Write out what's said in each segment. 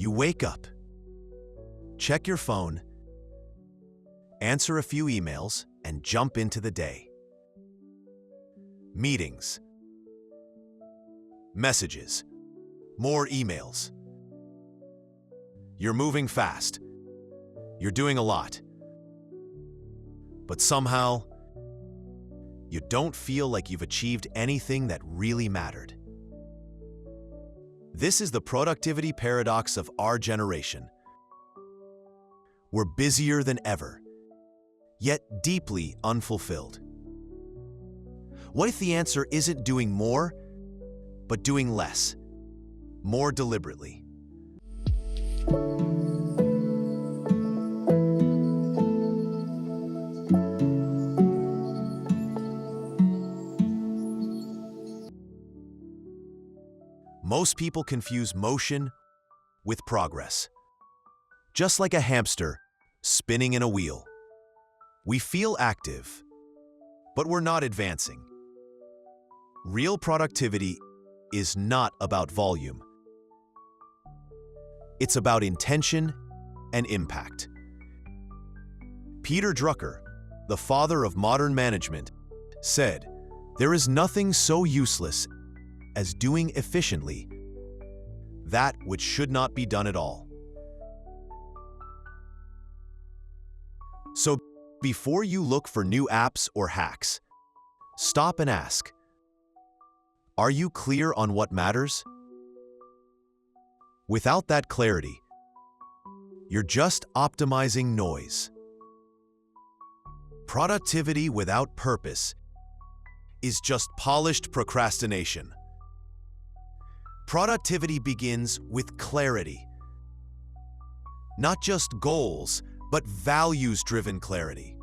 You wake up, check your phone, answer a few emails, and jump into the day. Meetings, messages, more emails. You're moving fast. You're doing a lot. But somehow, you don't feel like you've achieved anything that really mattered. This is the productivity paradox of our generation. We're busier than ever, yet deeply unfulfilled. What if the answer isn't doing more, but doing less, more deliberately? Most people confuse motion with progress. Just like a hamster spinning in a wheel. We feel active, but we're not advancing. Real productivity is not about volume. It's about intention and impact. Peter Drucker, the father of modern management, said, "There is nothing so useless as doing efficiently that which should not be done at all." So before you look for new apps or hacks, stop and ask, are you clear on what matters? Without that clarity, you're just optimizing noise. Productivity without purpose is just polished procrastination. Productivity begins with clarity. Not just goals, but values-driven clarity.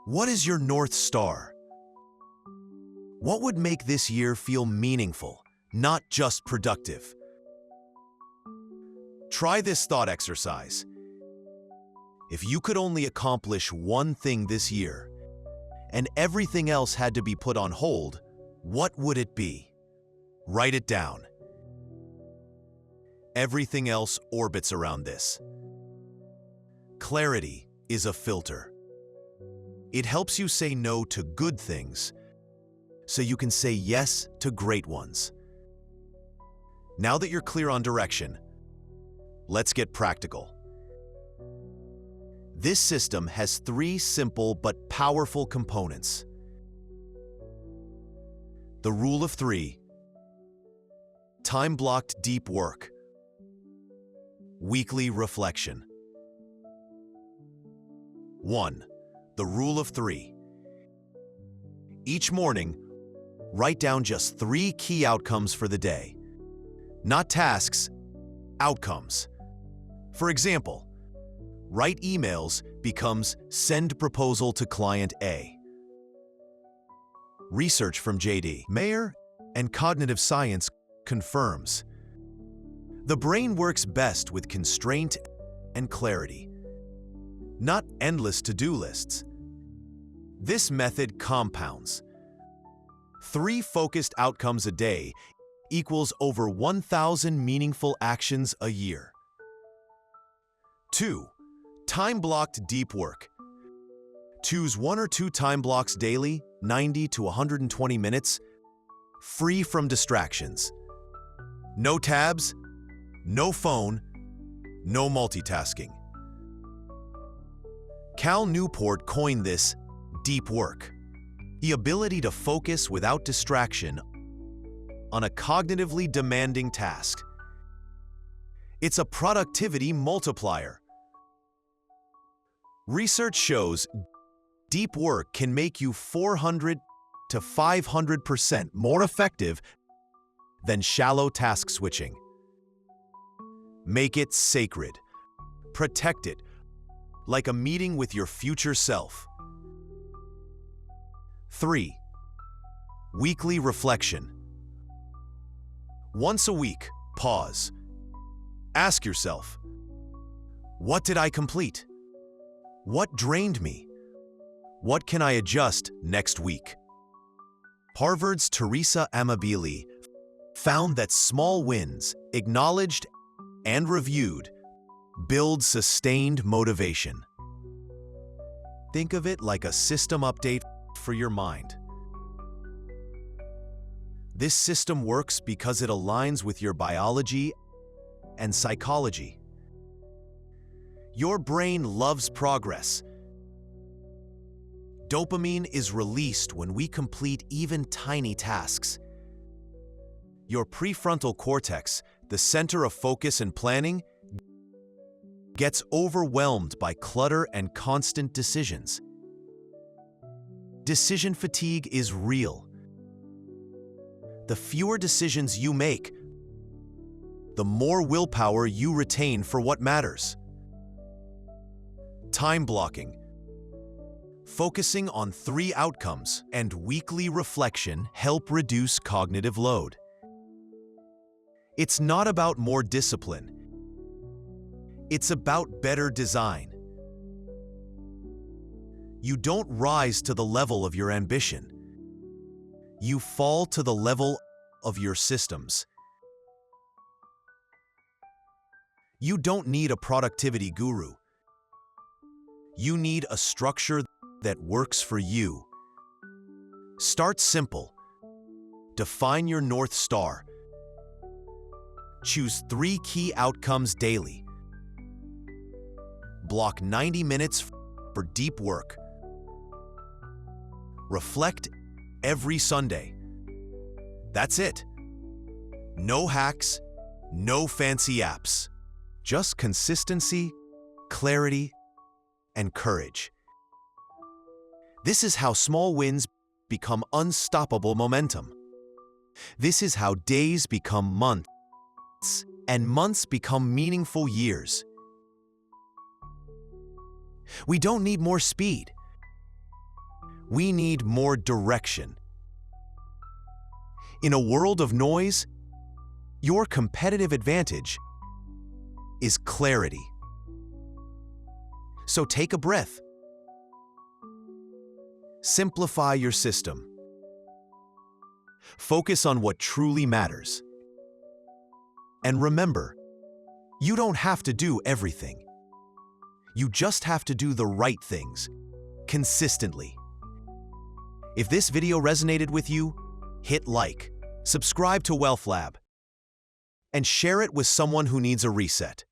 What is your North Star? What would make this year feel meaningful, not just productive? Try this thought exercise. If you could only accomplish one thing this year, and everything else had to be put on hold, what would it be? Write it down. Everything else orbits around this. Clarity is a filter. It helps you say no to good things, so you can say yes to great ones. Now that you're clear on direction, let's get practical. This system has 3 simple but powerful components. The rule of 3, time-blocked deep work, weekly reflection. 1. The rule of 3. Each morning, write down just 3 key outcomes for the day. Not tasks, outcomes. For example, write emails becomes send proposal to client A. Research from J.D. Mayer and cognitive science confirms the brain works best with constraint and clarity, not endless to-do lists. This method compounds. 3 focused outcomes a day equals over 1,000 meaningful actions a year. 2. Time-blocked deep work. Choose 1 or 2 time blocks daily, 90 to 120 minutes, free from distractions. No tabs, no phone, no multitasking. Cal Newport coined this deep work, the ability to focus without distraction on a cognitively demanding task. It's a productivity multiplier. Research shows deep work can make you 400 to 500% more effective than shallow task switching. Make it sacred. Protect it, like a meeting with your future self. 3. Weekly reflection. Once a week, pause. Ask yourself, what did I complete? What drained me? What can I adjust next week? Harvard's Teresa Amabile found that small wins, acknowledged and reviewed, build sustained motivation. Think of it like a system update for your mind. This system works because it aligns with your biology and psychology. Your brain loves progress. Dopamine is released when we complete even tiny tasks. Your prefrontal cortex, the center of focus and planning, gets overwhelmed by clutter and constant decisions. Decision fatigue is real. The fewer decisions you make, the more willpower you retain for what matters. Time blocking, focusing on 3 outcomes, and weekly reflection help reduce cognitive load. It's not about more discipline. It's about better design. You don't rise to the level of your ambition. You fall to the level of your systems. You don't need a productivity guru. You need a structure that works for you. Start simple. Define your North Star. Choose 3 key outcomes daily. Block 90 minutes for deep work. Reflect every Sunday. That's it. No hacks, no fancy apps. Just consistency, clarity, and courage. This is how small wins become unstoppable momentum. This is how days become months, and months become meaningful years. We don't need more speed. We need more direction. In a world of noise, your competitive advantage is clarity. So take a breath. Simplify your system. Focus on what truly matters. And remember, you don't have to do everything. You just have to do the right things, consistently. If this video resonated with you, hit like, subscribe to Wellth Lab, and share it with someone who needs a reset.